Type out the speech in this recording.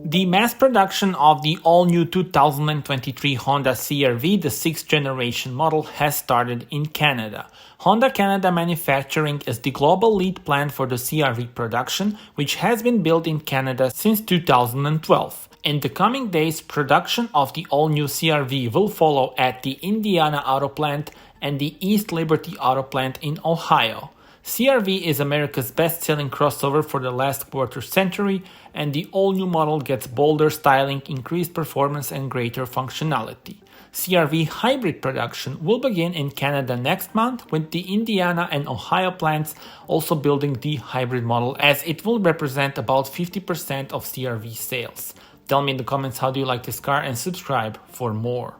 The mass production of the all-new 2023 Honda CR-V, the 6th generation model, has started in Canada. Honda Canada Manufacturing is the global lead plant for the CR-V production, which has been built in Canada since 2012. In the coming days, production of the all-new CR-V will follow at the Indiana Auto Plant and the East Liberty Auto Plant in Ohio. CR-V is America's best-selling crossover for the last quarter century, and the all-new model gets bolder styling, increased performance, and greater functionality. CR-V hybrid production will begin in Canada next month, with the Indiana and Ohio plants also building the hybrid model, as it will represent about 50% of CR-V sales. Tell me in the comments how do you like this car and subscribe for more.